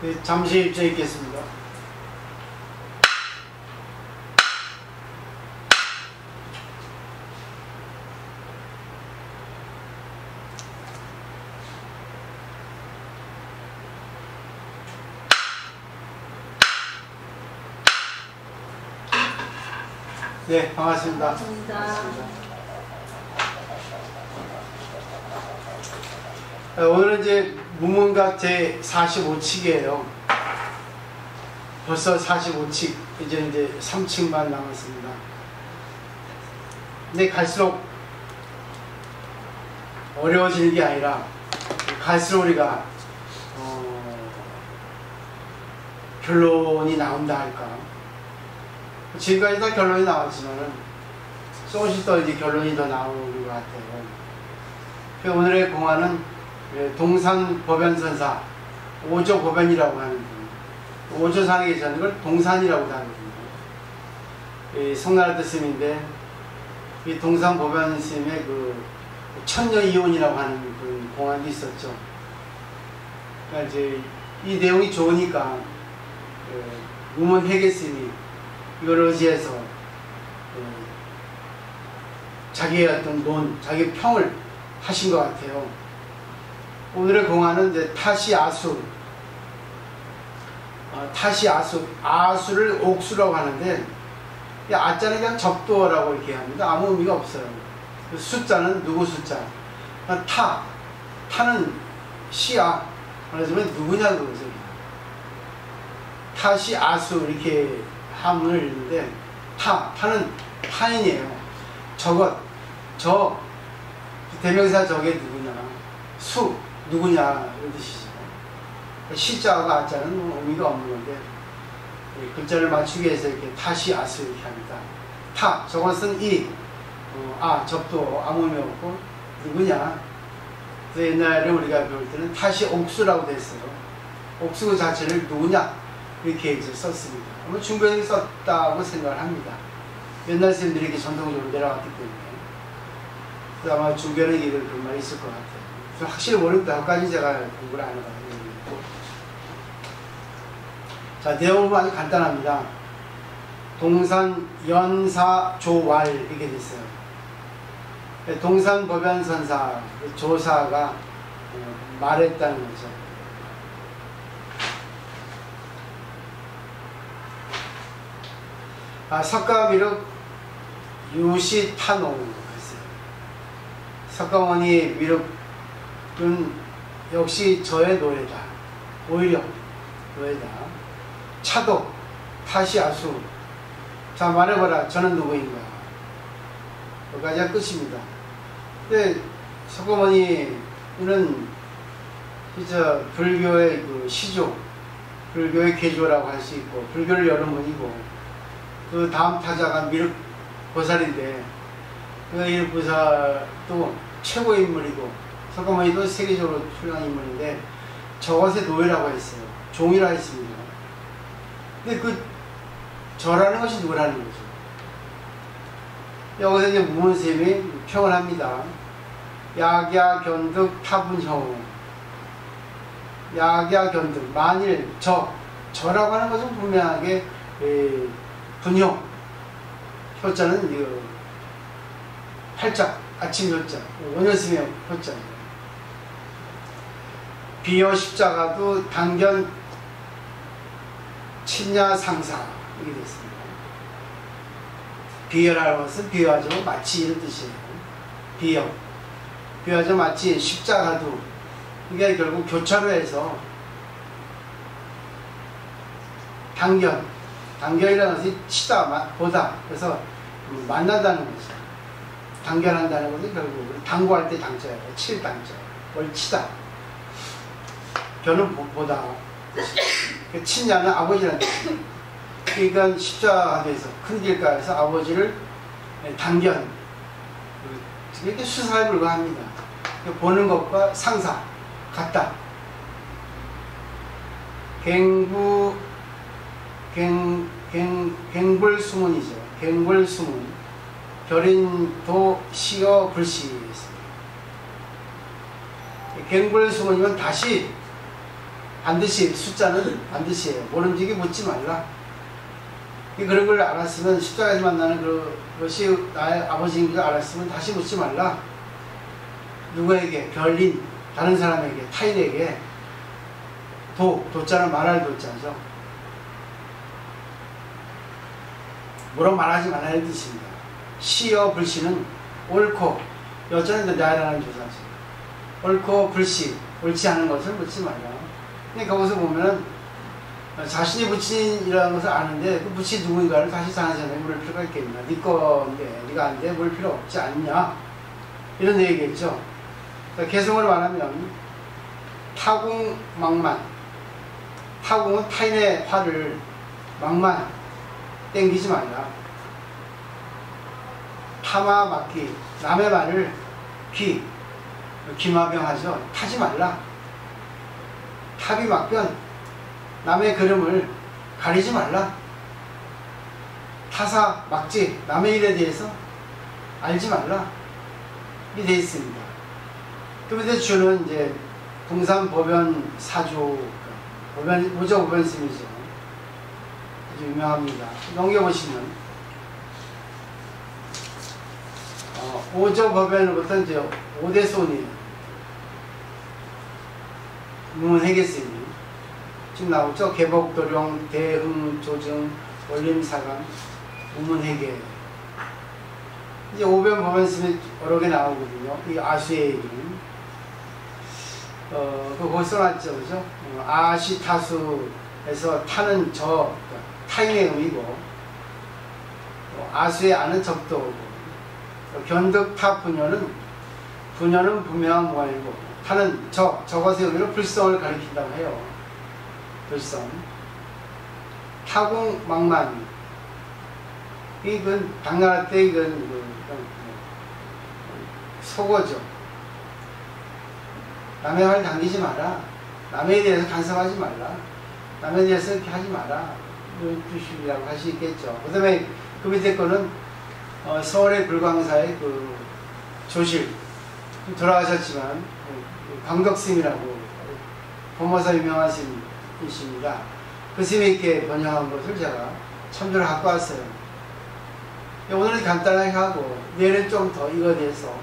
네, 잠시 입장 있겠습니다. 네, 반갑습니다. 반갑습니다. 오늘은 이제 무문각 제 45칙이에요. 벌써 45칙, 이제 3칙만 남았습니다. 근데 갈수록 어려워지는 게 아니라 갈수록 우리가 결론이 나온다 할까. 지금까지 다 결론이 나왔지만은 조금씩 더 이제 결론이 더 나오는 것 같아요. 오늘의 공안은 동산법연선사, 오조법연이라고 하는 분, 오조상에 계시는 걸 동산이라고 하거든요. 송나라 스님인데, 이 동산법연 스님의 그 천녀이혼이라고 하는 그 공안이 있었죠. 그러니까 이제 이 내용이 좋으니까 우문 회계 스님이 이걸 의지해서 자기의 어떤 논, 자기의 평을 하신 것 같아요. 오늘의 공안은 이제 타시아수, 아수를 옥수라고 하는데, 이 아자는 그냥 적도라고 이렇게 합니다. 아무 의미가 없어요. 숫자는 누구 숫자. 타는 시야. 말하자면 누구냐 그거죠. 타시아수 이렇게 함을 읽는데, 타는 타인이에요. 대명사 적의 누구냐, 수 누구냐 이런 뜻이죠. 시자가 아자는 의미가 없는 건데, 글자를 맞추기 위해서 이렇게 타시아수 이렇게 합니다. 저것은 접도 아무 의미 없고 누구냐. 그래서 옛날에 우리가 배울 때는 타시옥수라고 됐어요. 옥수 그 자체를 누구냐 이렇게 이제 썼습니다. 아마 중국에서 썼다고 생각을 합니다. 옛날 사람들이 이렇게 전통적으로 내려왔기 때문에. 그래서 아마 중국에는 이런 그런 말이 있을 것 같아요. 확실히 모르겠다. 거기까지 제가 공부를 안 해가지고. 자, 내용은 아주 간단합니다. 동산 연사 조왈 이렇게 됐어요. 동산 법연선사 조사가 말했다는 거죠. 석가미륵 유시탄옹 했어요. 석가모니 미륵은 역시 저의 노래다. 오히려 노래다. 차도 타시아수. 자, 말해봐라. 저는 누구인가. 여기까지가 끝입니다. 근데 석가모니는 진짜 불교의 그 시조, 불교의 개조라고 할 수 있고, 불교를 여는 분이고, 그 다음 타자가 미륵 보살인데, 그 미륵 보살도 최고의 인물이고, 석가모니도 세계적으로 훌륭한 인물인데, 저것의 노예라고 했어요. 종이라 했습니다. 근데 그 저라는 것이 누구라는 거죠. 여기서 이제 무문스님이 평을 합니다. 약야견득 타분형. 약야견득, 만일 저라고 하는 것은 분명하게 분형, 효자는 팔자, 아침 효자, 원효스님의 효자입니다. 비여 십자가도 당견 친야상사 이렇게 됐습니다. 비여라는 것은 비유하죠. 마치 이런 뜻이에요. 비유하죠. 마치 십자가도, 이게 결국 교차로 해서 당견이라는 것이 치다, 보다. 그래서 만난다는 거죠. 당견한다는 것은 결국 당구할 때 당자예요. 칠 당자. 뭘 치다. 견은 보다. 친자는 아버지라는 뜻이에요. 그러니까 십자가에서 큰 길가에서 아버지를 당견, 이렇게 수사에 불과합니다. 보는 것과 상사 같다. 갱불수문이죠. 갱불수문. 결인도 시어 불시였습니다. 갱불수문이면 다시 반드시 숫자는 반드시 해요. 모름지기 묻지 말라. 그런 걸 알았으면 십자가에서 만나는 그것이 나의 아버지인 걸 알았으면 다시 묻지 말라. 누구에게? 별인 다른 사람에게, 타인에게. 도자는 말할 도자죠. 뭐라고 말하지 말라는 뜻입니다. 시여 불시는 옳고, 여자는 나라는 조사죠. 옳고 불시, 옳지 않은 것을 묻지 말라. 근데 거기서 보면은 자신이 부친이라는 것을 아는데 그 부친 누구인가를 다시 다른 사람에게 물을 필요가 있겠냐. 네 건데 네가 안 돼 물 필요 없지 않냐. 이런 얘기겠죠. 개성을 말하면 타궁망만. 타궁은 타인의 화를, 망만 땡기지 말라. 타마 막기, 남의 말을 기마병하죠. 타지 말라. 탑이 막변, 남의 그름을 가리지 말라. 타사 막지, 남의 일에 대해서 알지 말라. 이 되어 있습니다. 그 밑에 주는 이제 동산법연 사조, 오조법연심이죠. 아주 유명합니다. 넘겨보시면 오조법연으로부터 이제 오대손이에요. 문해계스님 지금 나오죠. 개복도령, 대흥, 조증, 원림사강, 우문해계. 이제 오변법연심이 여러 개 나오거든요. 이 아수의 얘기는. 거기 써놨죠. 그죠? 아시타수에서 타는 저, 타인의 의미고, 아수의 아는 적도고, 견득타 분녀는 분명한 모양이고, 타는 저것의 의미로 불성을 가리킨다고 해요. 불성. 타궁망만. 이건 당나라 때 이건 속어죠. 남의 말 당기지 마라. 남에 대해서 간섭하지 말라. 남에 대해서 이렇게 하지 마라. 이런 뜻이라고 할 수 있겠죠. 그 다음에 그 밑에 거는 서울의 불광사의 그 조실. 돌아가셨지만 광덕스님이라고 범어사 유명한 스님이십니다. 그 스님이 이렇게 번역한 것을 제가 참조를 갖고 왔어요. 오늘은 간단하게 하고 내일은 좀 더 이거에 대해서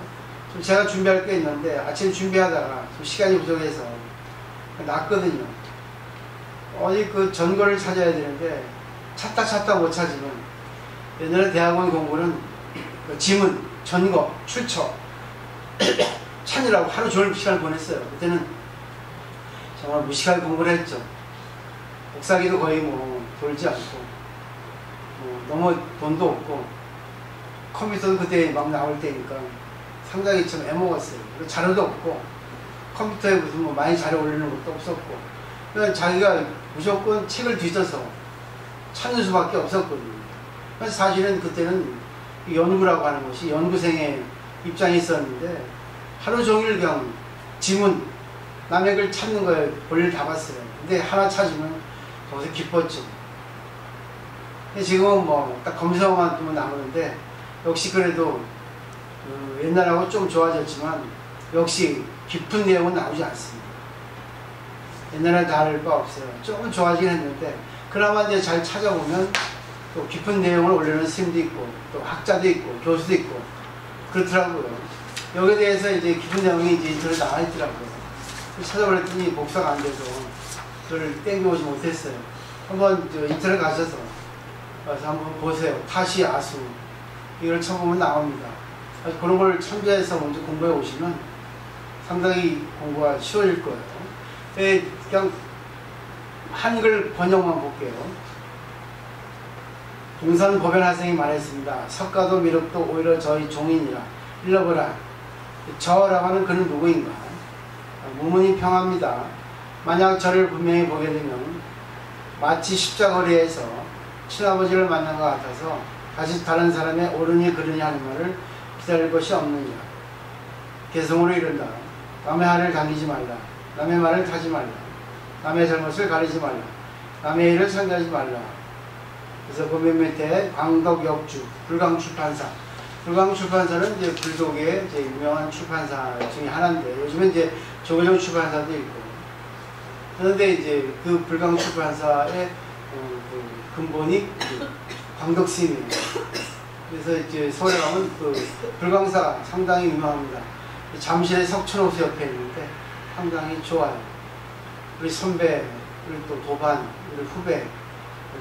좀 제가 준비할 게 있는데 아침 준비하다가 좀 시간이 부족해서 났거든요. 어디 그 전거를 찾아야 되는데 찾다 못 찾으면 옛날에 대학원 공부는 그 지문, 전거, 출처 찾으라고 하루 종일 시간을 보냈어요. 그때는 정말 무식하게 공부를 했죠. 복사기도 거의 뭐 돌지 않고 너무 돈도 없고 컴퓨터도 그때 막 나올 때니까 상당히 좀 애먹었어요. 그리고 자료도 없고 컴퓨터에 무슨 뭐 많이 자료 올리는 것도 없었고 그냥 자기가 무조건 책을 뒤져서 찾는 수밖에 없었거든요. 그래서 사실은 그때는 연구라고 하는 것이 연구생의 입장이 있었는데 하루 종일 그냥 지문 남의 글 찾는 거에 볼일 다 봤어요. 근데 하나 찾으면 거기서 기뻤죠. 근데 지금은 뭐 딱 검색어만 두면 나오는데 역시 그래도 옛날하고 좀 좋아졌지만 역시 깊은 내용은 나오지 않습니다. 옛날에 다를 바 없어요. 조금 좋아지긴 했는데 그나마 이제 잘 찾아보면 또 깊은 내용을 올리는 스님도 있고 또 학자도 있고 교수도 있고 그렇더라고요. 여기에 대해서 이제 깊은 내용이 이제 인터넷에 나와 있더라고요. 찾아보랬더니 복사가 안 돼서 그걸 땡겨오지 못했어요. 한번 인터넷 가셔서 한번 보세요. 타시 아수 이걸 쳐보면 나옵니다. 그런 걸 참조해서 먼저 공부해 오시면 상당히 공부가 쉬워질 거예요. 그냥 한글 번역만 볼게요. 동산법연학생이 말했습니다. 석가도 미륵도 오히려 저희 종인이라 일러보라. 저라고 하는 그는 누구인가? 무문이 평합니다. 만약 저를 분명히 보게 되면 마치 십자거리에서 친아버지를 만난 것 같아서 다시 다른 사람의 옳으니 그르니 하는 말을 기다릴 것이 없느냐. 개성으로 이른다. 남의 말을 당기지 말라. 남의 말을 타지 말라. 남의 잘못을 가리지 말라. 남의 일을 상대하지 말라. 그래서 그 밑에 광덕역주, 불광출판사. 불광출판사는 이제 불독의 이제 유명한 출판사 중에 하나인데 요즘은 이제 조계종 출판사도 있고 그런데 이제 그 불광출판사의 그 근본이 광덕 스님이에요. 그래서 이제 서울에 가면 그 불광사가 상당히 유명합니다. 잠실의 석촌호수 옆에 있는데 상당히 좋아요. 우리 선배, 우리 또 도반, 우리 후배,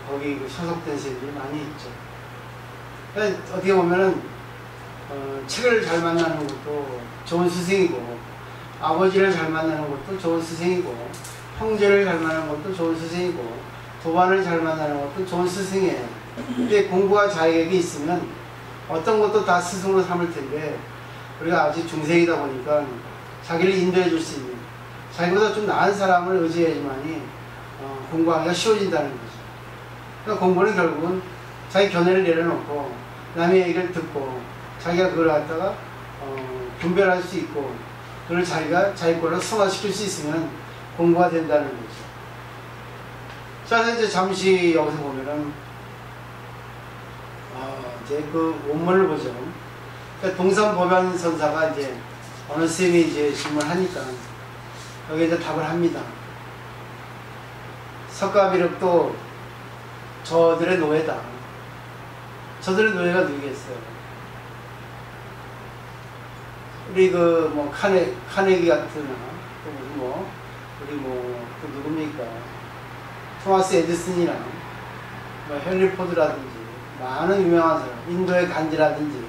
거기 그 소속된 스님들이 많이 있죠. 그러니까 어떻게 보면은 책을 잘 만나는 것도 좋은 스승이고, 아버지를 잘 만나는 것도 좋은 스승이고, 형제를 잘 만나는 것도 좋은 스승이고, 도반을 잘 만나는 것도 좋은 스승이에요. 근데 공부가 자기에게 있으면 어떤 것도 다 스승으로 삼을 텐데, 우리가 아직 중생이다 보니까 자기를 인도해 줄 수 있는, 자기보다 좀 나은 사람을 의지해야지만이 공부하기가 쉬워진다는 거죠. 그러니까 공부는 결국은 자기 견해를 내려놓고 남의 얘기를 듣고 자기가 그걸 갖다가 분별할 수 있고, 그걸 자기가 자기 걸로 승화시킬 수 있으면 공부가 된다는 거죠. 자, 이제 잠시 여기서 보면은 이제 그 원문을 보죠. 그러니까 동산법연선사가 이제 어느 쌤이 이제 질문하니까 여기에 이제 답을 합니다. 석가비력도 저들의 노예다. 저들의 노예가 누구겠어요? 우리 그 뭐 카네기 같은 또 무슨 뭐 우리 뭐 또 누굽니까? 토마스 에디슨이나 뭐 헨리 포드라든지 많은 유명한 사람, 인도의 간디라든지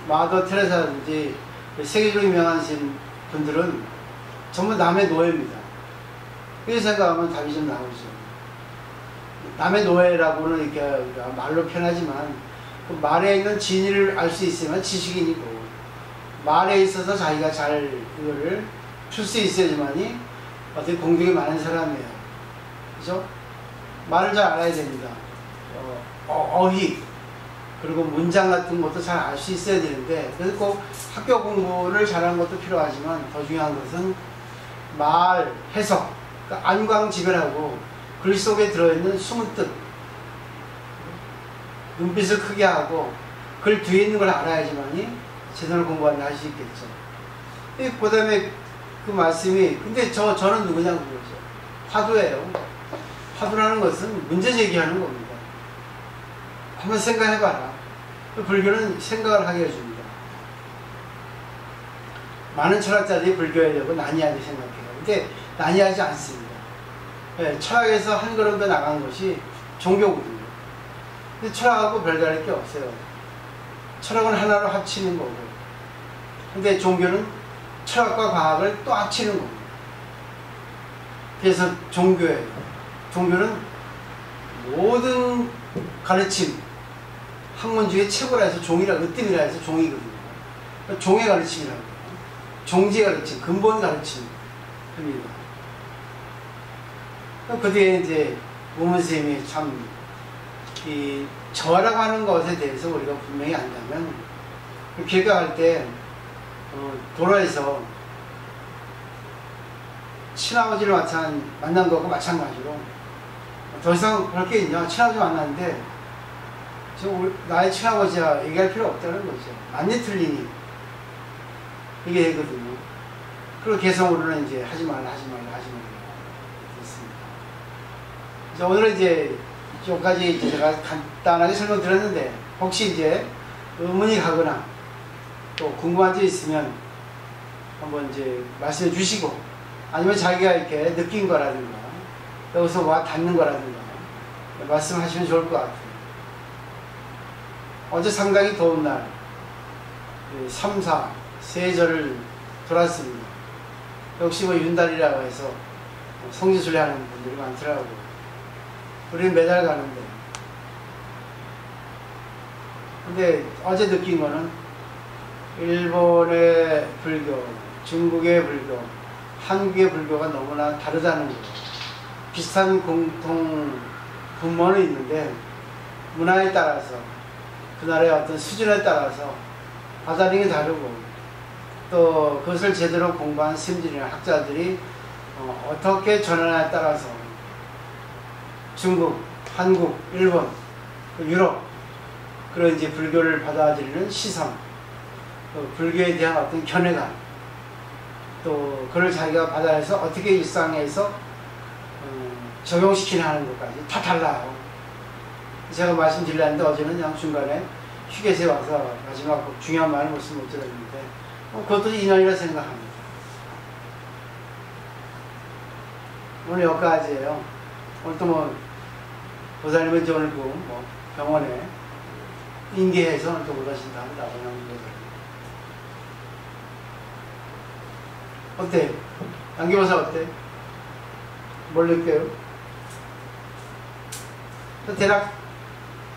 마더 테레사라든지 세계적으로 유명한 분들은 전부 남의 노예입니다. 이렇게 생각하면 답이 좀 나오죠. 남의 노예라고는 이렇게 말로 표현하지만 그 말에 있는 진리를 알 수 있으면 지식인이고, 말에 있어서 자기가 잘 그거를 풀 수 있어야지만이 어떻게 공덕이 많은 사람이에요. 그죠? 말을 잘 알아야 됩니다. 어휘, 그리고 문장 같은 것도 잘 알 수 있어야 되는데, 그래서 꼭 학교 공부를 잘하는 것도 필요하지만 더 중요한 것은 말, 해석, 그러니까 안광지별하고 글 속에 들어있는 숨은 뜻, 눈빛을 크게 하고 글 뒤에 있는 걸 알아야지만이 제대로 공부한다 할 수 있겠죠. 그 다음에 그 말씀이, 근데 저는 누구냐고 그러죠. 화두예요. 화두라는 것은 문제 제기하는 겁니다. 한번 생각해봐라. 불교는 생각을 하게 해줍니다. 많은 철학자들이 불교에 대고 난이하게 생각해요. 근데 난이하지 않습니다. 네, 철학에서 한 걸음 더 나간 것이 종교거든요. 근데 철학하고 별다를 게 없어요. 철학은 하나로 합치는 거고, 근데 종교는 철학과 과학을 또 합치는 겁니다. 그래서 종교예요. 종교는 모든 가르침, 학문 중에 최고라 해서 종이라, 으뜸이라 해서 종이거든요. 그러니까 종의 가르침이라고 해요. 종지의 가르침, 근본 가르침입니다. 그 뒤에 이제 모문쌤이 참, 이 저라고 하는 것에 대해서 우리가 분명히 안다면, 길 가갈 때 도로에서 친아버지를 만난 것과 마찬가지로, 더 이상 그럴 게 있냐? 친아버지 만났는데 나의 친아버지야 얘기할 필요 없다는 거죠. 맞니 틀리니 이게 되거든요. 그리고 개성으로는 이제 하지 말라 그렇습니다. 그래서 오늘은 이제 여기까지 제가 간단하게 설명드렸는데, 혹시 이제 의문이 가거나 또 궁금한 점 있으면 한번 이제 말씀해 주시고, 아니면 자기가 이렇게 느낀 거라든가 여기서 와 닿는 거라든가 말씀하시면 좋을 것 같아요. 어제 상당히 더운 날 3, 4 세절을 돌았습니다. 역시 뭐 윤달이라고 해서 성지순례 하는 분들이 많더라고요. 우리는 매달 가는데, 근데 어제 느낀 거는 일본의 불교, 중국의 불교, 한국의 불교가 너무나 다르다는 거예요. 비슷한 공통 분모는 있는데 문화에 따라서, 그 나라의 어떤 수준에 따라서 받아들이는 게 다르고, 또 그것을 제대로 공부한 스님들이나 학자들이 어떻게 전하냐에 따라서 중국, 한국, 일본, 유럽, 그런 이제 불교를 받아들이는 시선, 불교에 대한 어떤 견해감, 또 그걸 자기가 받아들여서 어떻게 일상에서 적용시키는 하는 것까지 다 달라요. 제가 말씀드리려는데 어제는 그냥 중간에 휴게소에 와서 마지막 중요한 말을 못 들었는데 그것도 인연이라 생각합니다. 오늘 여기까지예요. 오늘 또 뭐 보살님은 이제 오늘 뭐 병원에 인계해서 또 오라신다 합니다. 어때? 양기보살 어때? 뭘 느껴요? 대략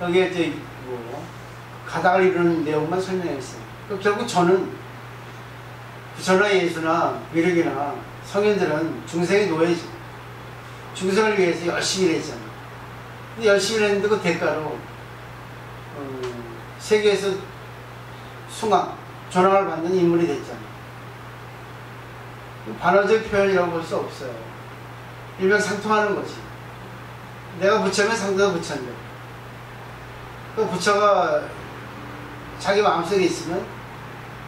여기에 이제 뭐 가닥을 이루는 내용만 설명했어요. 결국 저는 부처나 예수나 미륵이나 성인들은 중생의 노예지. 중생을 위해서 열심히 일했잖아. 근데 열심히 일했는데 그 대가로 세계에서 존왕을 받는 인물이 됐잖아. 반어적 표현이라고 볼 수 없어요. 일맥상통하는 거지. 내가 부처면 상대가 부처인데 그 부처가 자기 마음속에 있으면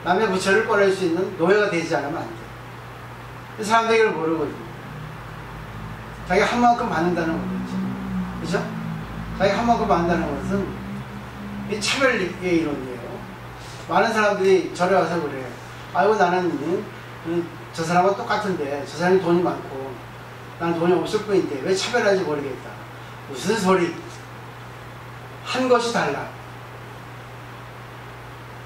남의 부처를 꺼낼 수 있는 노예가 되지 않으면 안 돼. 사람들이 이걸 모르거든. 자기가 한 만큼 받는다는 거겠죠. 그죠? 자기가 한 만큼 받는다는 것은 이 차별의 이론이에요. 많은 사람들이 절에 와서 그래. 아이고 나는 저 사람과 똑같은데 저 사람이 돈이 많고 나는 돈이 없을 뿐인데 왜 차별하는지 모르겠다. 무슨 소리. 한 것이 달라.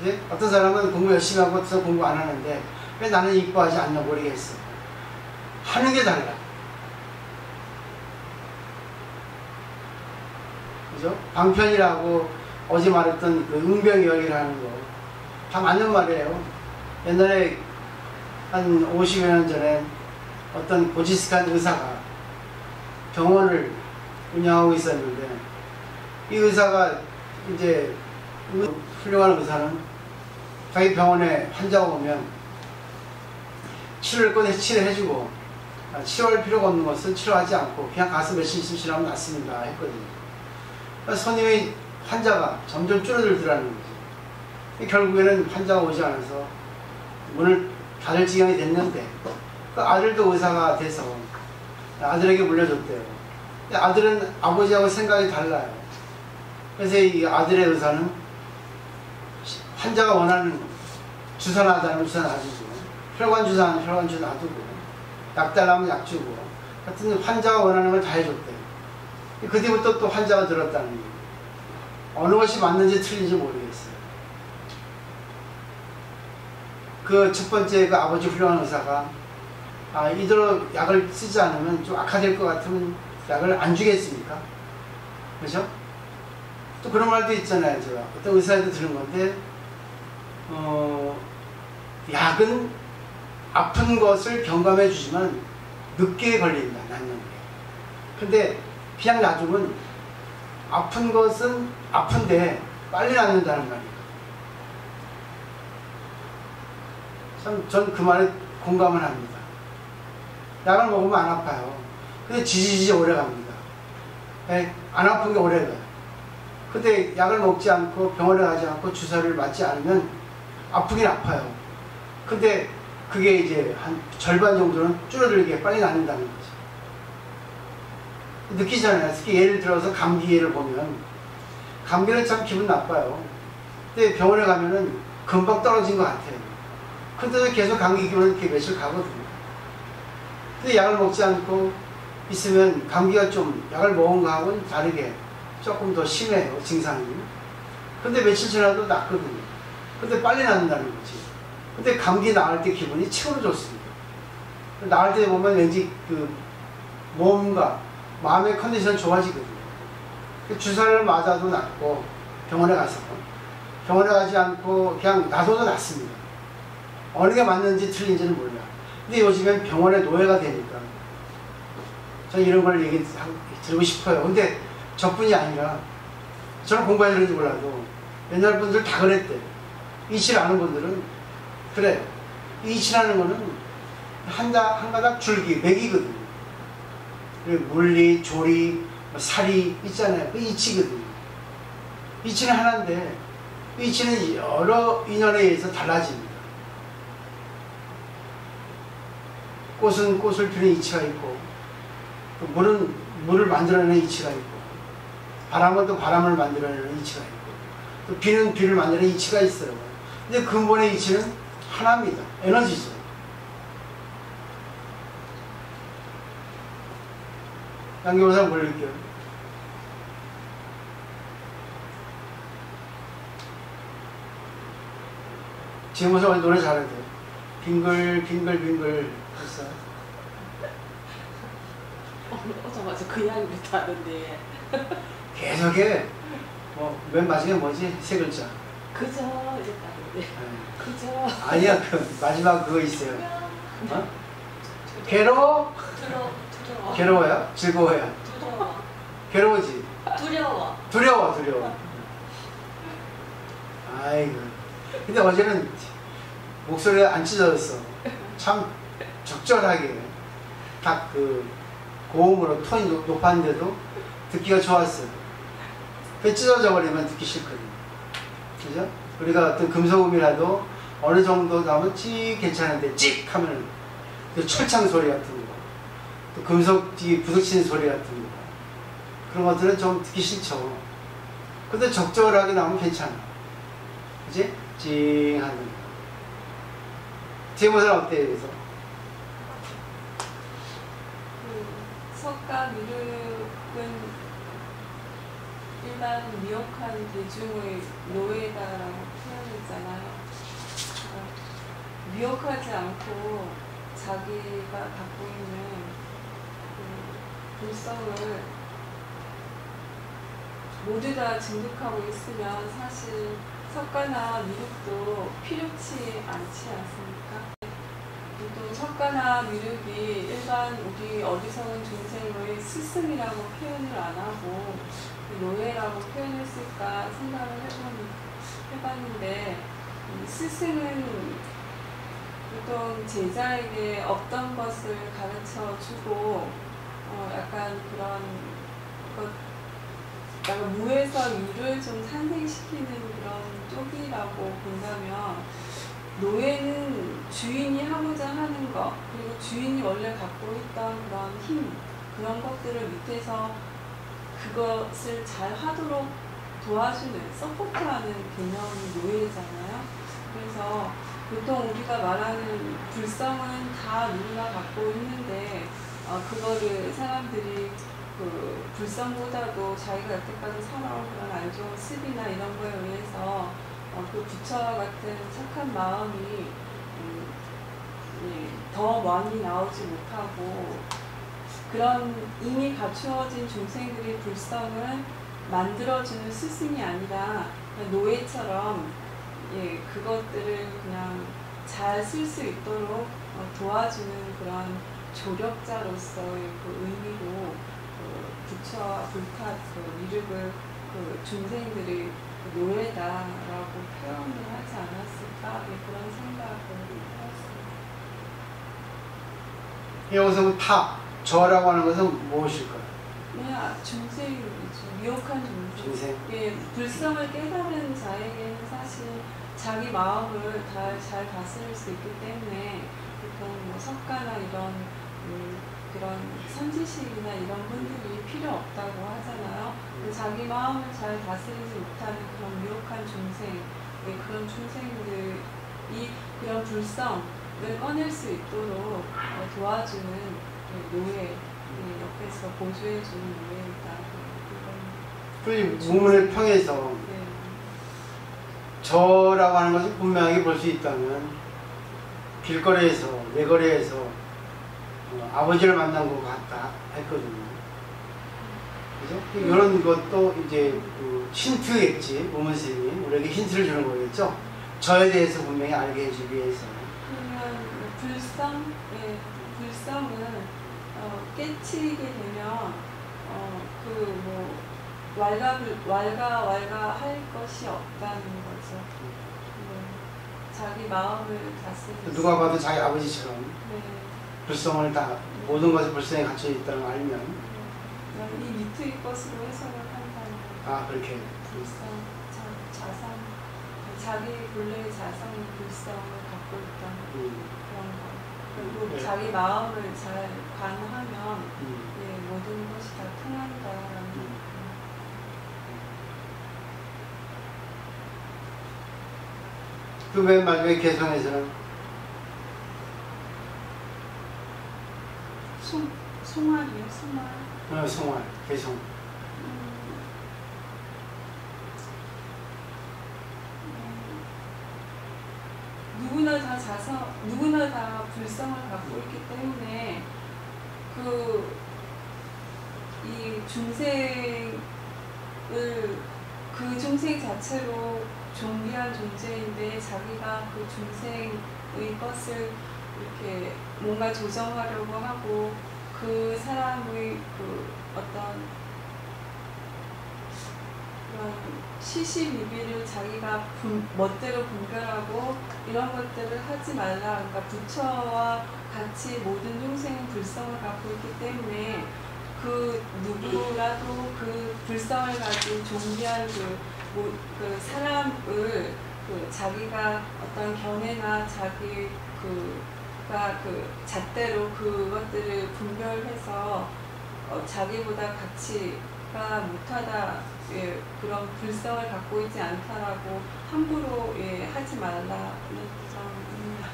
이제 어떤 사람은 공부 열심히 하고 어떤 사람은 공부 안 하는데 왜 나는 이뻐하지 않나 모르겠어. 하는 게 달라. 그죠? 방편이라고 어제 말했던 그 응병이역이라는 거 다 맞는 말이에요. 옛날에 한 50여 년 전에 어떤 고지식한 의사가 병원을 운영하고 있었는데 이 의사가 이제 훌륭한 의사는 자기 병원에 환자가 오면 치료해주고 치료할 필요가 없는 것은 치료하지 않고 그냥 가서 며칠 있으면 치료하면 낫습니다 했거든요. 그러니까 손님이 환자가 점점 줄어들더라는 거죠. 결국에는 환자가 오지 않아서 문을 닫을 지경이 됐는데 그 아들도 의사가 돼서 아들에게 물려줬대요. 아들은 아버지하고 생각이 달라요. 그래서 이 아들의 의사는 환자가 원하는 주사 놔달라면 주사 놔주고 혈관 주사는 혈관 주사 놔두고 약 달라면 약 주고 하여튼 환자가 원하는 걸 다 해줬대요. 그 뒤부터 또 환자가 들었다는 거예요. 어느 것이 맞는지 틀린지 모르겠어요. 그 첫 번째 그 아버지 훌륭한 의사가 이대로 약을 쓰지 않으면 좀 악화될 것 같으면 약을 안 주겠습니까? 그죠? 또 그런 말도 있잖아요. 제가 어떤 의사한테 들은 건데 약은 아픈 것을 경감해 주지만 늦게 걸린다. 낫는 게. 근데 그냥 놔두면 아픈 것은 아픈데 빨리 낫는다는 말이에요. 참 전 그 말에 공감을 합니다. 약을 먹으면 안 아파요. 근데 지지지 오래 갑니다. 안 아픈 게 오래 가요. 근데 약을 먹지 않고 병원에 가지 않고 주사를 맞지 않으면 아프긴 아파요. 근데 그게 이제 한 절반 정도는 줄어들게 빨리 낫는다는 거죠. 느끼잖아요. 특히 예를 들어서 감기를 보면 감기는 참 기분 나빠요. 근데 병원에 가면은 금방 떨어진 것 같아요. 근데 계속 감기 기분은 이렇게 며칠 가거든요. 근데 약을 먹지 않고 있으면 감기가 좀 약을 먹은 거하고는 다르게 조금 더 심해요, 증상이. 근데 며칠 지나도 낫거든요. 근데 빨리 낫는다는 거지. 근데 감기 나을 때 기분이 최고로 좋습니다. 나을 때 보면 왠지 그 몸과 마음의 컨디션 좋아지거든요. 주사를 맞아도 낫고 병원에 가서 병원에 가지 않고 그냥 놔둬도 낫습니다. 어느 게 맞는지 틀린지는 몰라. 근데 요즘엔 병원에 노예가 되니까 저는 이런 걸 얘기 드리고 싶어요. 근데 저뿐이 아니라 저는 공부해야 되는지 몰라도 옛날 분들 다 그랬대. 이치를 아는 분들은 그래. 이치라는 거는 한 가닥 줄기, 맥이거든요. 물리, 조리, 살이 있잖아요. 그 이치거든요. 이치는 하나인데 이치는 여러 인연에 의해서 달라집니다. 꽃은 꽃을 피는 이치가 있고 또 물은 물을 만들어내는 이치가 있고, 바람은 또 바람을 만들어내는 이치가 있고, 또 비는 비를 만드는 이치가 있어요. 근데 근본의 이치는 하나입니다. 에너지죠. 양교사 물릴게요. 지금 우선 노래 잘해야 돼요. 빙글 빙글 빙글 했어. 맞아 그 이야기부터 하는데 계속해. 뭐 맨 마지막에 뭐지? 세 글자. 그저 이랬다는데 그저 아니야, 그 마지막 그거 있어요. 어? 괴로워? 두려워 괴로워요? 즐거워요? 두려워 괴로우지? 두려워 두려워. 아이고. 근데 어제는 목소리가 안 찢어졌어. 참 적절하게 딱 그 고음으로 톤이 높았는데도 듣기가 좋았어요. 배 찢어져 버리면 듣기 싫거든요. 그죠? 우리가 어떤 금속음이라도 어느 정도 나면 찍 괜찮은데 찍 하면 그 철창 소리 같은 거, 또 금속 부딪히는 소리 같은 거, 그런 것들은 좀 듣기 싫죠. 근데 적절하게 나오면 괜찮아. 그지? 찡 하는 거. 제모사는 어때요, 그래서? 석가 미륵은 일반 미혹한 대중의 노예다라고 표현했잖아요. 미혹하지 않고 자기가 갖고 있는 그 불성을 모두 다 증득하고 있으면 사실 석가나 미륵도 필요치 않지 않습니까? 또 석가나 미륵이 일반 우리 어리석은 중생의 스승이라고 표현을 안 하고 노예라고 표현했을까 생각을 해봤는데, 스승은 보통 제자에게 없던 것을 가르쳐 주고 약간 그런 것, 약간 무에서 유를 좀 탄생시키는 그런 쪽이라고 본다면, 노예는 주인이 하고자 하는 것, 그리고 주인이 원래 갖고 있던 그런 힘, 그런 것들을 밑에서 그것을 잘 하도록 도와주는, 서포트하는 개념이 노예잖아요. 그래서 보통 우리가 말하는 불성은 다 누구나 갖고 있는데, 그거를 사람들이 그 불성보다도 자기가 여태까지 살아온 그런 안 좋은 습이나 이런 거에 의해서 그 부처와 같은 착한 마음이 더 많이 나오지 못하고, 그런 이미 갖추어진 중생들의 불성을 만들어주는 스승이 아니라 노예처럼 그것들을 그냥 잘 쓸 수 있도록 도와주는 그런 조력자로서의 그 의미로 부처와 불타 미륵을 중생들의 노예다라고 표현을 하지 않았을까, 그런 생각을 해봤습니다. 여기서 타, 저라고 하는 것은 무엇일까요? 그냥 중생이죠. 미혹한 중생. 불성을 깨달은 자에게는 사실 자기 마음을 잘 다스릴 수 있기 때문에 보통 뭐 석가나 이런 그런 선지식이나 이런 분들이 필요 없다고 하잖아요. 자기 마음을 잘 다스리지 못하는 그런 미혹한 중생, 그런 중생들이 그런 불성을 꺼낼 수 있도록 도와주는 노예, 옆에서 보조해주는 노예이다. 그 무문의 평에서 저라고 하는 것을 분명하게 볼 수 있다면, 길거리에서, 내거리에서 아버지를 만난 것 같다 했거든요. 그죠? 이런 것도 이제 그 힌트겠지. 무문스님이 우리에게 힌트를 주는 거겠죠. 저에 대해서 분명히 알게 해주기 위해서. 그러면 불성은 깨치게 되면 그 뭐 왈가 할 것이 없다는 거죠. 자기 마음을 다스리고. 누가 봐도 자기 아버지처럼 불성을 다, 모든 것이 불성에 갇혀 있다는 걸 알면. 이 밑의 것으로 해석을 한다는 거죠. 아, 그렇게. 불성, 자성, 자기 본래의 자성의 불성을 갖고 있다는 그런 거. 그리고 네. 자기 마음을 잘 관하면 예, 모든 것이 다 통한다라는 그 맨 마지막에 개성에서는 송알이요, 송알. 송알, 개성. 누구나 다 불성을 갖고 있기 때문에 이 중생을 그 중생 자체로 존귀한 존재인데 자기가 그 중생의 것을 이렇게 뭔가 조정하려고 하고 그 사람의 그 어떤 그런 시시비비를 자기가 멋대로 분별하고 이런 것들을 하지 말라. 그러니까 부처와 같이 모든 중생은 불성을 갖고 있기 때문에 그 누구라도 그 불성을 가진 존귀한 그 사람을 자기가 어떤 견해나 자기가 그 잣대로 그것들을 분별해서 자기보다 가치가 못하다, 예, 그런 불성을 갖고 있지 않다라고 함부로 예, 하지 말라는 점입니다.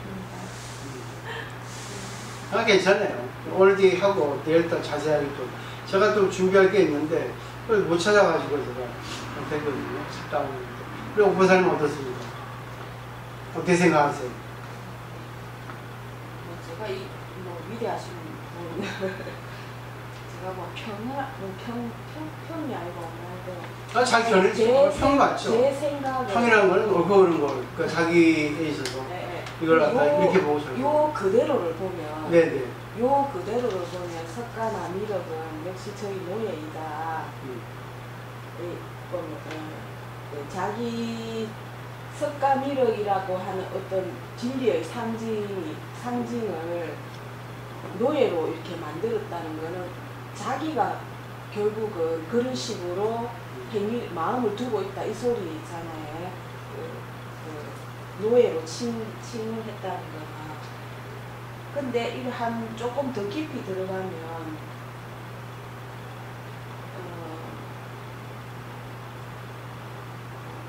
괜찮아요. 오늘 뒤에 하고 내일 또 자세하게 또 제가 또 준비할 게 있는데 그걸 못 찾아가지고 제가 못했거든요. 식당을. 그리고 오보사님 어떻습니까? 어떻게 생각하세요? 제가 위대하신 분 제가 평이 아니고 뭐라도 잘 견해죠. 평 맞죠. 제 생각에 평이라는 거는 옳고 거. 그러니까 자기에 있어서 이걸 갖다 이렇게 보고 저렇게. 요 그대로를 보면 네네. 요 그대로를 보면 석가나 미륵은 역시 저희 노예이다. 자기 석가 미륵이라고 하는 어떤 진리의 상징을 노예로 이렇게 만들었다는 거는 자기가 결국은 그런 식으로 마음을 두고 있다 이 소리잖아요. 노예로 칭을 했다는 거나. 근데 이거 조금 더 깊이 들어가면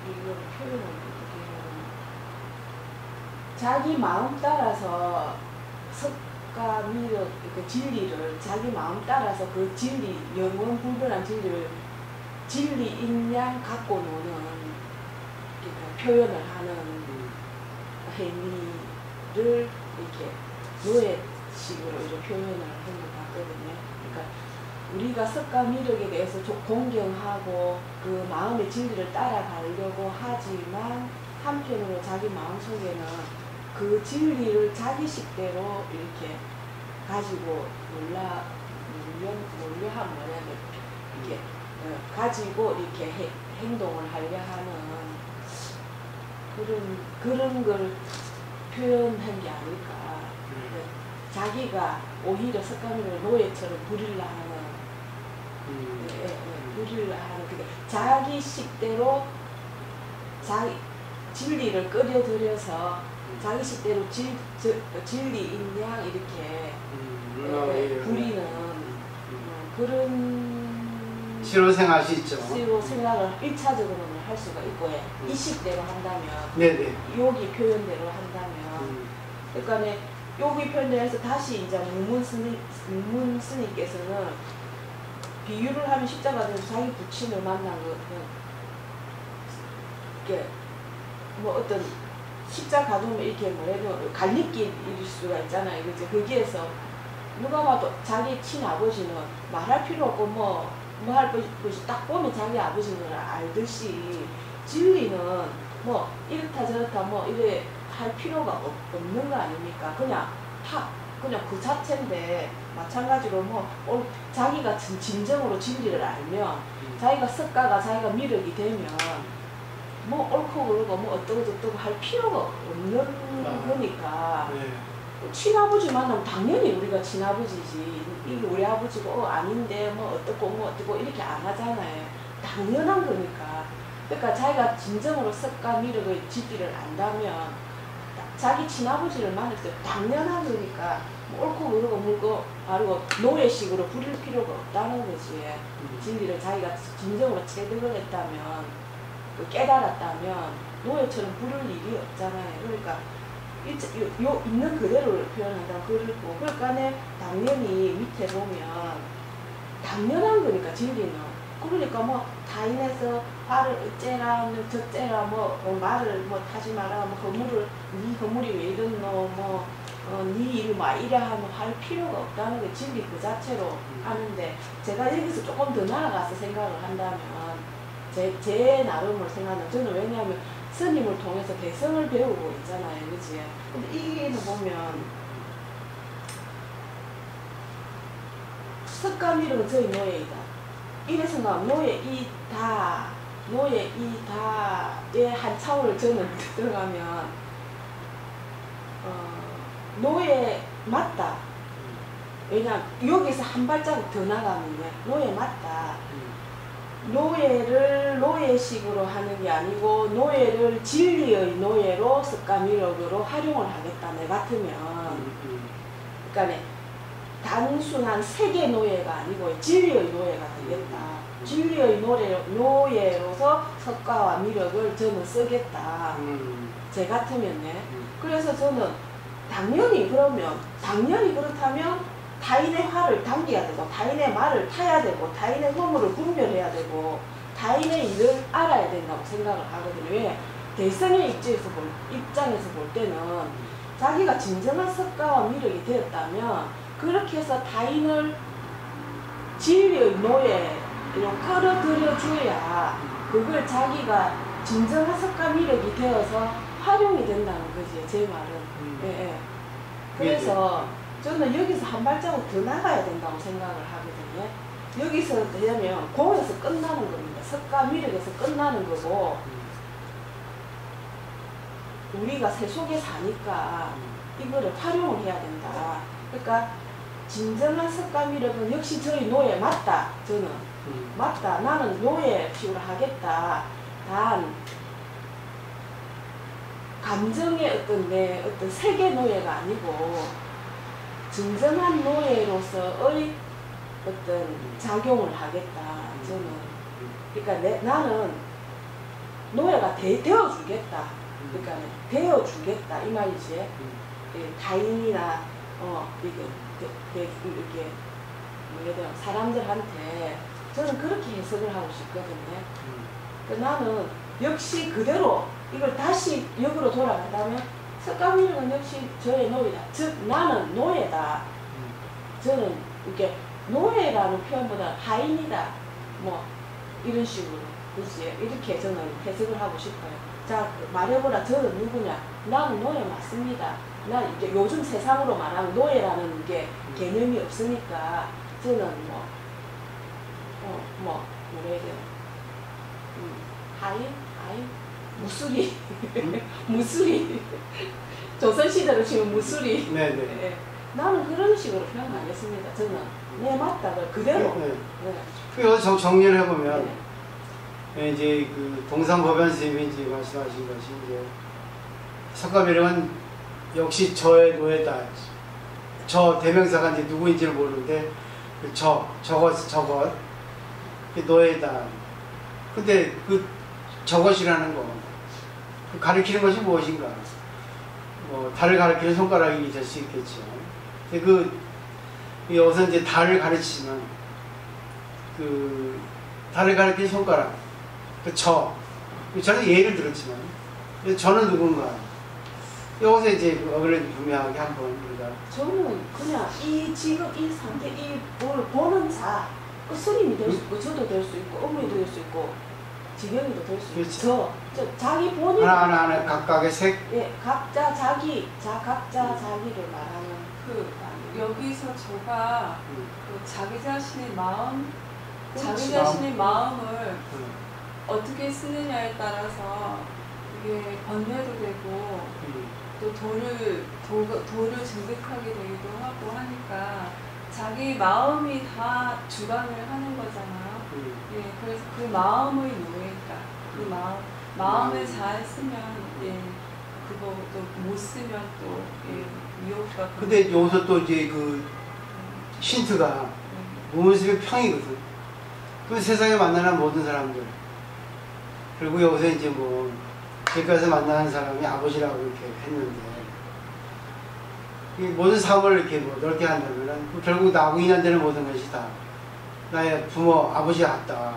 이걸 표현을 어떻게 해야 자기 마음 따라서 석가 미륵 그 진리를 자기 마음 따라서 그 진리 영원 불변한 진리인 양 갖고 노는 표현을 하는 행위를 이렇게 노예식으로 이렇게 표현을 하는 것 같거든요. 그러니까 우리가 석가 미륵에 대해서 공경하고 그 마음의 진리를 따라가려고 하지만 한편으로 자기 마음속에는 그 진리를 자기 식대로 이렇게 가지고 이렇게 가지고 이렇게 행동을 하려 하는 그런 걸 표현한 게 아닐까. 자기가 오히려 석가미를 노예처럼 부리려 하는 자기 식대로 자기 진리를 끌어들여서 자기 식대로 진리인 양 이렇게 부리는 그런 시로 생각하시죠? 시로 생각을 1차적으로는 할 수가 있고 이 식대로 한다면 네네. 여기 표현대로 한다면 그러니까 여기 표현대로 다시 이제 문문 스님께서는 비유를 하면 십자가에서 자기 부친을 만난 이게 뭐 어떤 십자가 보면 이렇게 뭐래도 갈림길일 수가 있잖아요. 그죠? 거기에서 누가 봐도 자기 친아버지는 말할 필요 없고 뭐 할 것이 딱 보면 자기 아버지는 알듯이 진리는 뭐 이렇다 저렇다 뭐 이래 할 필요가 없는 거 아닙니까? 그냥 그 자체인데 마찬가지로 뭐 자기가 진정으로 진리를 알면 자기가 석가가 자기가 미륵이 되면 뭐 옳고 그르고 뭐 어떠고 저떠고 할 필요가 없는 거니까 친아버지 만나면 당연히 우리가 친아버지지 이게 우리 아버지고 아닌데 뭐 어떻고 이렇게 안 하잖아요. 당연한 거니까. 그러니까 자기가 진정으로 석가 미륵의 진리를 안다면 자기 친아버지를 만날 때 당연한 거니까 뭐 옳고 그르고 물고 바르고 노예식으로 부릴 필요가 없다는 거지. 진리를 자기가 진정으로 체득을 했다면, 깨달았다면 노예처럼 부를 일이 없잖아요. 그러니까 있는 그대로를 표현한다면 그렇고, 그러니까 당연히 밑에 보면 당연한 거니까 진리는. 그러니까 뭐 타인에서 화를 어째라 저째라 말을 하지 마라, 허물을 네 허물이 왜 이렇노, 네 일을 이래 할 필요가 없다는 게 진리 그 자체로 아는데, 제가 여기서 조금 더 나아가서 생각을 한다면 제 나름으로 생각하면, 저는 왜냐하면 스님을 통해서 대성을 배우고 있잖아요, 그지? 근데 이게 보면 석가미륵은 저희 노예이다. 이래서 노예 이다의 한 차원을 저는 들어가면 노예 맞다. 왜냐 여기서 한 발자국 더 나가면 노예 맞다. 노예를 노예식으로 하는 게 아니고 노예를 진리의 노예로 석가미륵으로 활용을 하겠다. 내 같으면. 그러니까 단순한 세계 노예가 아니고 진리의 노예가 되겠다. 진리의 노예로서 석가와 미륵을 저는 쓰겠다. 제 같으면요. 그래서 저는 당연히 그렇다면 타인의 화를 당겨야 되고, 타인의 말을 타야 되고, 타인의 허물을 분별해야 되고, 타인의 일을 알아야 된다고 생각을 하거든요. 왜? 대성의 입장에서 볼 때는 자기가 진정한 석가와 미륵이 되었다면 그렇게 해서 타인을 진리의 노예로 끌어들여 줘야 그걸 자기가 진정한 석가 미륵이 되어서 활용이 된다는 거지, 제 말은. 예. 그래서 저는 여기서 한 발자국 더 나가야 된다고 생각을 하거든요. 여기서 되면 공에서 끝나는 겁니다. 석가 미륵에서 끝나는 거고, 우리가 세속에 사니까 이거를 활용을 해야 된다. 그러니까 진정한 석가 미륵은 역시 저희 노예 맞다. 저는 맞다. 나는 노예식으로 하겠다. 단 감정의 어떤 세계 노예가 아니고 진정한 노예로서의 어떤 작용을 하겠다. 저는. 그러니까 나는 노예가 되어주겠다. 그러니까 되어주겠다 이 말이지. 타인이나 이렇게 예를 들어 사람들한테 저는 그렇게 해석을 하고 싶거든요. 나는 역시 그대로 이걸 다시 역으로 돌아간다면 석가미륵은 역시 저의 노예다. 즉 나는 노예다. 저는 이렇게 노예라는 표현보다 하인이다. 뭐 이런 식으로 그치? 이렇게 저는 해석을 하고 싶어요. 자 말해보라. 저는 누구냐? 나는 노예 맞습니다. 난 이제 요즘 세상으로 말하면 노예라는 게 개념이 없으니까 저는 뭐라 해야 돼요? 하인? 무수리. 무수리. 조선시대로 치면 무수리. 네네. 네. 나는 그런 식으로 표현하겠습니다. 저는. 네, 맞다. 그대로. 네. 네. 그래서 정리를 해보면, 네. 이제 그 동산법연 스님이 이제 말씀하신 것이 이제 석가미륵은 역시 저의 노예다. 저 대명사가 이제 누구인지는 모르는데 저것 노예다. 근데 그 저것이라는 거 가리키는 것이 무엇인가? 달을 가리키는 손가락이 될 수 있겠죠. 근데 여기서 이제 달을 가르치지만 달을 가리키는 손가락, 저는 예를 들었지만 저는 누군가 여기서 이제 그걸 분명하게 한번 우리가 저는 그냥 지금 이 상태 뭘 보는 자, 스님이 될 수 있고 저도 될 수 있고 어머니도 될 수 있고 지경이도 될 수 있고 자기 본인 하나 각각의 색. 예, 각자 자기를 말하는 여기서 저가 자기 자신의 마음, 그렇지. 자기 자신의 마음을 어떻게 쓰느냐에 따라서 이게 번뇌도 되고 또 도를 증득하게 되기도 하고 하니까 자기 마음이 다 주관을 하는 거잖아요. 예, 그래서 그 마음의 노예니까 그 마음을 잘 쓰면 예, 그것도 못 쓰면 또 위협과 근데 여기서 또 이제 그 힌트가 모습의 평이거든. 그 세상에 만나는 모든 사람들. 그리고 여기서 이제 뭐 길가에서 만나는 사람이 아버지라고 이렇게 했는데 이 모든 삶을 이렇게 뭐 넓게 한다면은 결국 나하고 인연되는 모든 것이 다 나의 부모 아버지와 같다.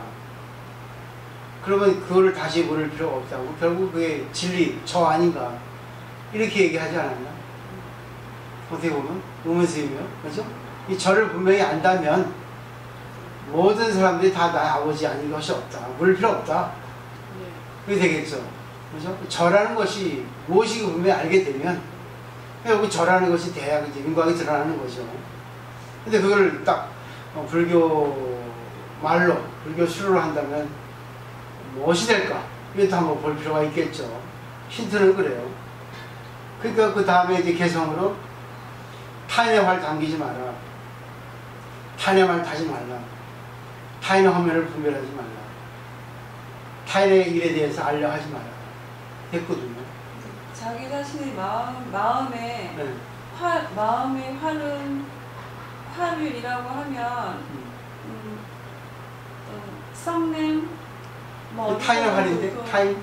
그러면 그거를 다시 물을 필요가 없다고 결국 그게 진리 저 아닌가 이렇게 얘기하지 않았나? 어떻게 보면 로맨스이며 그렇죠? 이 저를 분명히 안다면 모든 사람들이 다 나의 아버지 아닌 것이 없다. 물을 필요 없다. 그게 되겠죠. 그죠? 저라는 것이 무엇이 분명히 알게 되면 여기 저라는 것이 대학 이제 윤곽이 드러나는 거죠. 근데 그걸 딱 불교 말로 불교 수로로 한다면 무엇이 될까? 이것도 한번 볼 필요가 있겠죠. 힌트는 그래요. 그러니까 그 다음에 이제 개성으로 타인의 활 당기지 마라. 타인의 말 타지 말라. 타인의 화면을 분별하지 말라. 타인의 일에 대해서 알려하지 마라. 됐거든요. 자기 자신의 마음에 네. 마음의 화를이라고 하면 썸네임 뭐 타인의 활인데 타인.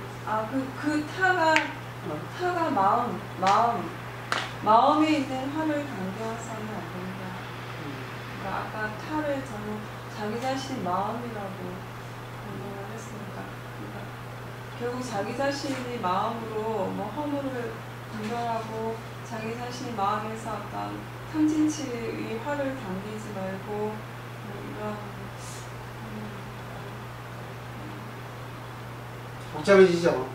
그 타가 마음에 있는 화를 당겨서는 안 된다. 그러니까 아까 타를 저는 자기 자신의 마음이라고 변명을 했으니까. 그러니까 결국 자기 자신의 마음으로 뭐 허물을 분별하고 자기 자신의 마음에서 어떤 탐진치의 화를 당기지 말고 뭐 이런 복잡해지죠.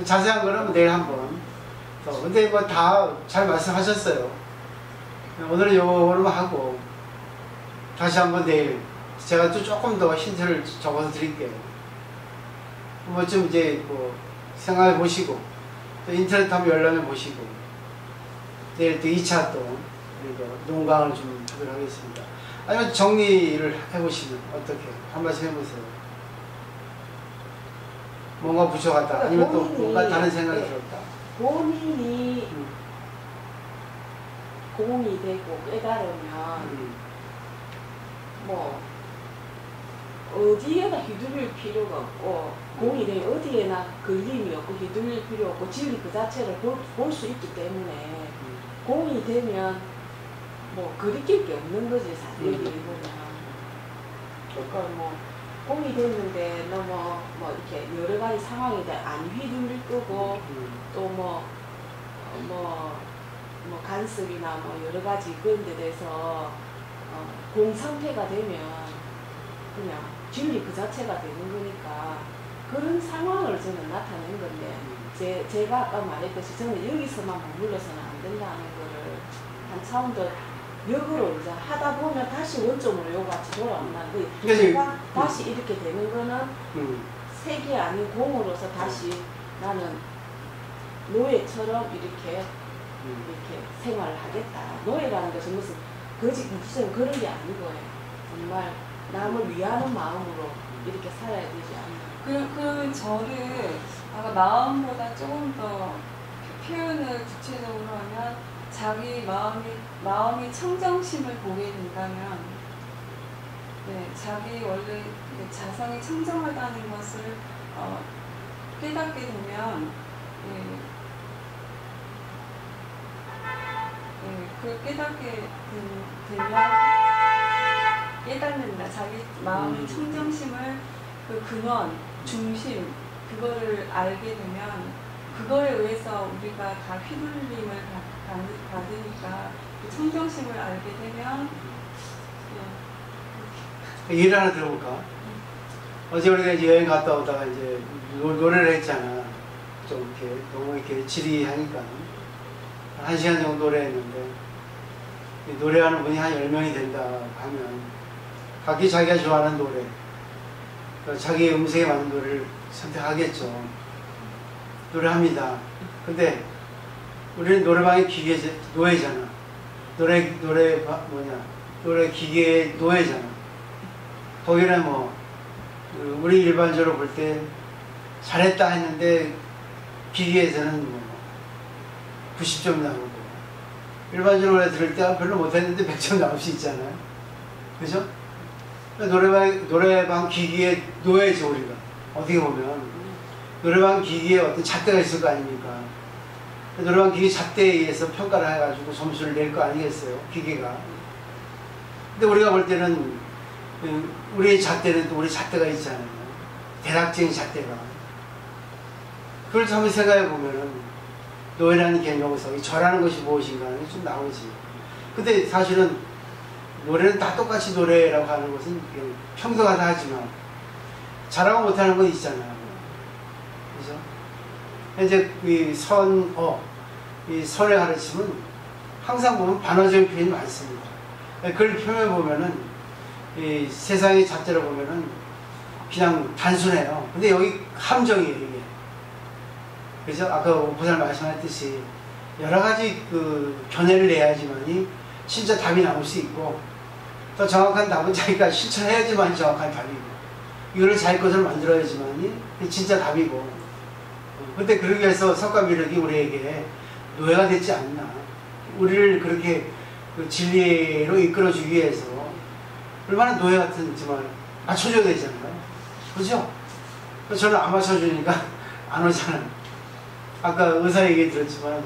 자세한 거는 내일 한번. 근데 뭐 다 잘 말씀하셨어요. 오늘은 요거로만 하고 다시 한번 내일 제가 또 조금 더 힌트를 적어서 드릴게요. 뭐 좀 이제 뭐 생각해 보시고 또 인터넷 한번 열람해 보시고 내일 또 2차 또 농강을 좀 하도록 하겠습니다. 아니면 정리를 해보시면 어떻게 한 말씀 해보세요. 뭔가 부족하다. 아니면 또 뭔가 다른 생각이 들었다. 본인이 공이 되고 깨달으면 뭐 어디에나 휘둘릴 필요가 없고 공이 되면 어디에나 걸림이 없고 휘둘릴 필요 없고 진리 그 자체를 볼 수 있기 때문에 공이 되면 뭐 거리낄 게 없는 거지 사실 보면. 그러니까 뭐 공이 됐는데 너무 뭐 이렇게 여러 가지 상황이 안 휘둘릴 거고 또 뭐 간섭이나 뭐 여러 가지 그런 데 대해서 공 상태가 되면 그냥 진리 그 자체가 되는 거니까 그런 상황을 저는 나타낸 건데 제가 아까 말했듯이 저는 여기서만 머물러서는 안 된다는 거를 한 차원 더 역으로 이제 하다 보면 다시 원점으로 요같이 돌아온다는 거예요. 제가 다시 이렇게 되는 거는 색이 아닌 공으로서 다시 나는 노예처럼 이렇게 생활을 하겠다. 노예라는 것은 무슨 무슨 그런 게 아니고요. 정말 남을 위하는 마음으로 이렇게 살아야 되지 않나. 그러면 저를 아까 마음보다 조금 더 표현을 구체적으로 하면 자기 마음이 청정심을 보게 된다면 자기 원래 자성이 청정하다는 것을 깨닫게 되면 그 깨닫게 되면 깨닫는다. 자기 마음의 청정심을 그 근원, 중심 그거를 알게 되면 그거에 의해서 우리가 다 휘둘림을 받으니까 그 청정심을 알게 되면 예를 하나 들어볼까? 어제 우리가 이제 여행 갔다 오다가 이제 노래를 했잖아. 좀 이렇게 너무 이렇게 지리하니까 1시간 정도 노래했는데 노래하는 분이 한 10명이 된다 하면 각기 자기가 좋아하는 노래 자기의 음색에 맞는 노래를 선택하겠죠. 노래합니다. 근데 우리는 노래방의 노예잖아. 노래 기계의 노예잖아. 거기는 뭐 우리 일반적으로 볼 때 잘했다 했는데 기계에서는 뭐 90점 나오고, 일반적으로 노래 들을 때 별로 못했는데 100점 나올 수 있잖아요. 그죠? 노래방 기기의 노예죠, 우리가. 어떻게 보면. 노래방 기기에 어떤 잣대가 있을 거 아닙니까? 노래방 기기 잣대에 의해서 평가를 해가지고 점수를 낼 거 아니겠어요? 기계가. 근데 우리가 볼 때는, 우리의 잣대는 또 우리 잣대가 있잖아요. 대략적인 잣대가. 그걸 한번 생각해 보면은, 노예라는 개념에서 이 저라는 것이 무엇인가 하는 게 좀 나오지. 근데 사실은 노래는 다 똑같이 노래라고 하는 것은 평등하다 하지만 잘하고 못하는 건 있잖아요. 그죠? 이제 이 이 선의 가르침은 항상 보면 반어적인 표현이 많습니다. 그걸 표현해 보면은 이 세상의 잣대로 보면은 그냥 단순해요. 근데 여기 함정이에요, 이게. 그죠? 아까 오프살 말씀하셨듯이 여러 가지 그 견해를 내야지만이 진짜 답이 나올 수 있고, 더 정확한 답은 자기가 실천해야지만 정확한 답이고, 이거를 자기 것을 만들어야지만이 진짜 답이고. 근데 그러기 위해서 석가미륵이 우리에게 노예가 되지 않나. 우리를 그렇게 그 진리로 이끌어주기 위해서 얼마나 노예 같은 정말 맞춰줘야 되잖아요. 그죠? 저는 안 맞춰주니까 안 오잖아요. 아까 의사 얘기 들었지만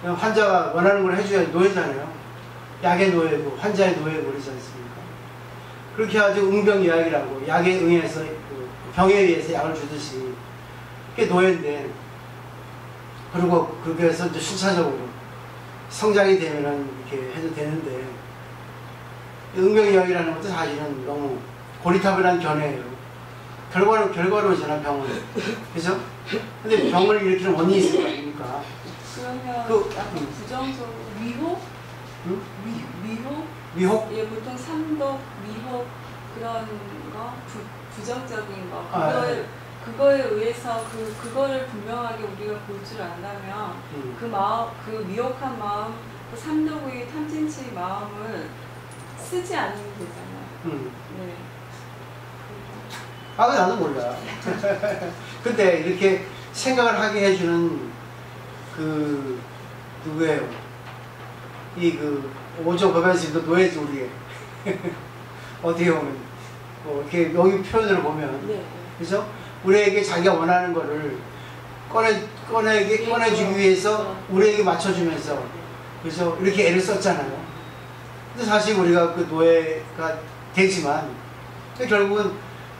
환자가 원하는 걸 해줘야 노예잖아요. 약의 노예고 환자의 노예고 그러지 않습니까? 그렇게 해가지고 응병이약이라고 약에 응해서 병에 의해서 약을 주듯이 그게 노예인데, 그리고 그래서 이제 순차적으로 성장이 되면은 이렇게 해도 되는데, 응병이약이라는 것도 사실은 너무 고리타분한 견해예요. 결과로잖아, 병은. 그죠? 근데 병을 일으키는 원인이 있을 거 아닙니까? 그러면 약간 부정적으로 위혹? 응? 위혹? 위혹? 예, 보통 삼독, 미혹 그런 거, 부정적인 거. 네. 그거에 의해서 그거를 분명하게 우리가 볼 줄 안다면 그 마음, 그 미혹한 마음, 그 삼독의 탐진치의 마음을 쓰지 않으면 되잖아요. 네. 아, 나도 몰라. 근데 이렇게 생각을 하게 해주는 그 누구예요? 오조 법연스님도 노예지, 우리의. 어떻게 보면 이렇게 여기 표현을 보면, 네. 그죠? 우리에게 자기가 원하는 거를 꺼내주기 위해서 우리에게 맞춰주면서, 그죠? 이렇게 애를 썼잖아요. 근데 사실 우리가 그 노예가 되지만 결국은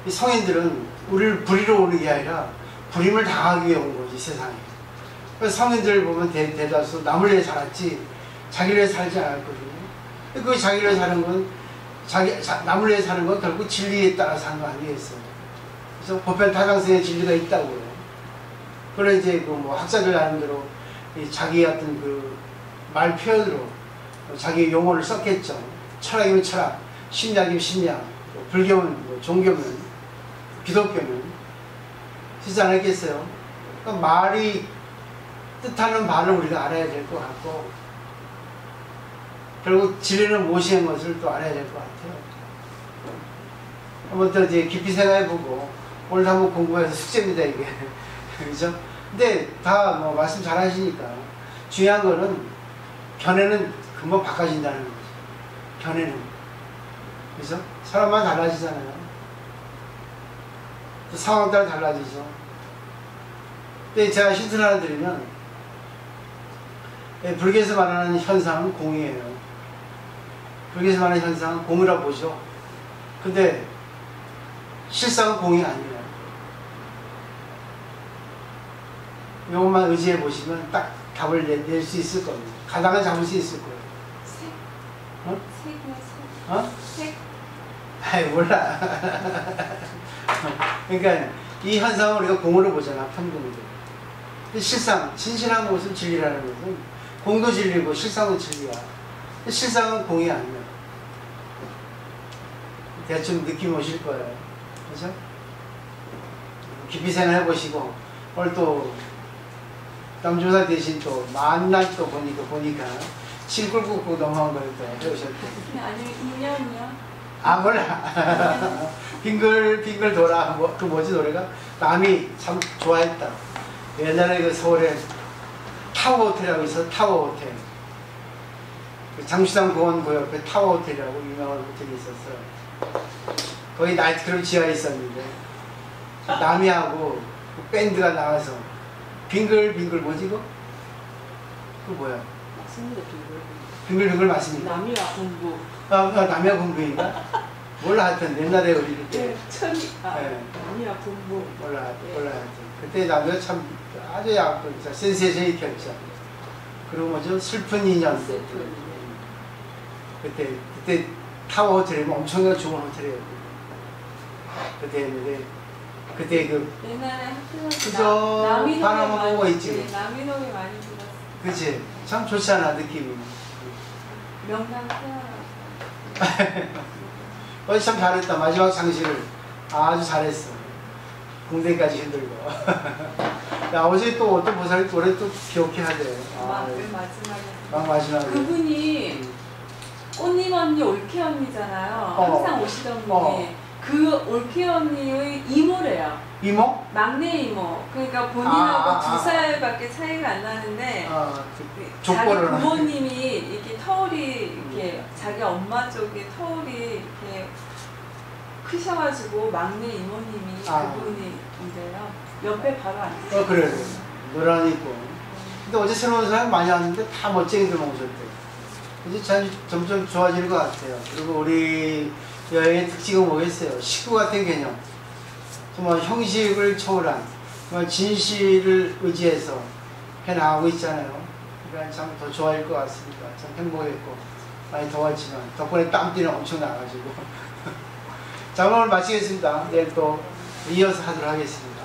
이 성인들은 우리를 부리러 오는 게 아니라 부림을 당하기 위해 온 거지, 세상에. 그래서 성인들 보면 대다수 남을 위해 살았지 자기를 위해 살지 않았거든요. 그 자기를 위해 사는 건 남을 위해 사는 건 결국 진리에 따라 사는 거 아니겠어요. 그래서 보편타당성의 진리가 있다고요. 그래 이제 학자들 나름대로 자기 같은 그 말 표현으로 자기 용어를 썼겠죠. 철학이면 철학, 심리학이면 심리학, 불교면 종교면 기독교는 쓰지 않았겠어요. 그러니까 말이 뜻하는 바를 우리가 알아야 될 것 같고, 결국 진리는 무엇인 것을 또 알아야 될 것 같아요. 한번 더 이제 깊이 생각해보고, 오늘도 한번 공부해서 숙제입니다, 이게. 그죠? 근데 다 말씀 잘 하시니까, 중요한 거는 견해는 금방 바꿔진다는 거죠. 견해는. 그죠? 사람만 달라지잖아요. 또 상황 따라 달라지죠. 근데 제가 힌트를 하나 드리면, 불교에서 말하는 현상은 공이에요. 불교에서 말하는 현상은 공이라고 보죠. 근데 실상은 공이 아니에요. 이것만 의지해 보시면 딱 답을 낼 수 있을 겁니다. 가닥은 잡을 수 있을 거예요. 색? 어? 색이야, 색. 어? 색? 아이, 몰라. 그러니까 이 현상을 우리가 공으로 보잖아, 편공도. 실상, 진실한 것은 진리라는 것은 공도 진리고 실상은 진리야. 실상은 공이 아니야. 대충 느낌 오실 거예요. 그죠? 깊이 생각해 보시고, 오늘 또 남조사 대신 또 만날 또 보니까 칠굴 굽고 넘어간 걸 또 해오셨대. 아니면 인연이요? 아, 몰라. 빙글 돌아. 그 뭐지 노래가? 남이 참 좋아했다. 옛날에 그 서울에 타워 호텔이라고 있어. 타워 호텔. 그 장수당 공원 그 옆에 타워 호텔이라고 유명한 호텔이 있었어. 거기 나이트클럽 지하에 있었는데 남이하고 그 밴드가 나와서 빙글빙글 뭐지 그거? 그거 뭐야? 맞습니다. 빙글빙글 맞습니까? 남이와 공부. 남이와 공부인가? 몰라 하여튼 옛날에 우리 그때 네. 남이와 공부. 몰라 하여튼 그때 남이가 참 아주 진짜 센세이션이었죠. 그리고 뭐죠? 슬픈 인연. 그때 타워 호텔이면 엄청나게 좋은 호텔이었고 그때 했는데 그때 그 옛날에 그저 학교에서 바나마 보고 있지. 남이노미 많이 들었어. 그치? 참 좋잖아 느낌이. 명당 태어났어. 어제 참 잘했다. 마지막 장식을 아주 잘했어. 군대까지 흔들고. 야 어제 또 어떤 보살 노래 또 기억해 하대. 맨 마지막에. 막 마지막에. 그분이 꽃님 언니 올케 언니잖아요. 항상 오시던 분이 그 올케 언니의 이모래요. 이모? 막내 이모. 그러니까 본인하고 2살밖에 차이가 안 나는데 자기 부모님이 이렇게 터울이 이렇게 자기 엄마 쪽에 터울이 이렇게 크셔가지고 막내 이모님이 그분이인데요. 옆에 바로 앉으세요. 그래. 노란 입고. 근데 어제 새로운 사람 많이 왔는데 다 멋쟁이들만 오셨대. 이제 참 점점 좋아지는 것 같아요. 그리고 우리 여행의 특징은 뭐겠어요? 식구 같은 개념. 정말 형식을 초월한 정말 진실을 의지해서 해나가고 있잖아요. 그러니까 참 더 좋아질 것 같습니다. 참 행복했고 많이 더웠지만 덕분에 땀띠는 엄청 나가지고 자 오늘 마치겠습니다. 내일 또 이어서 하도록 하겠습니다.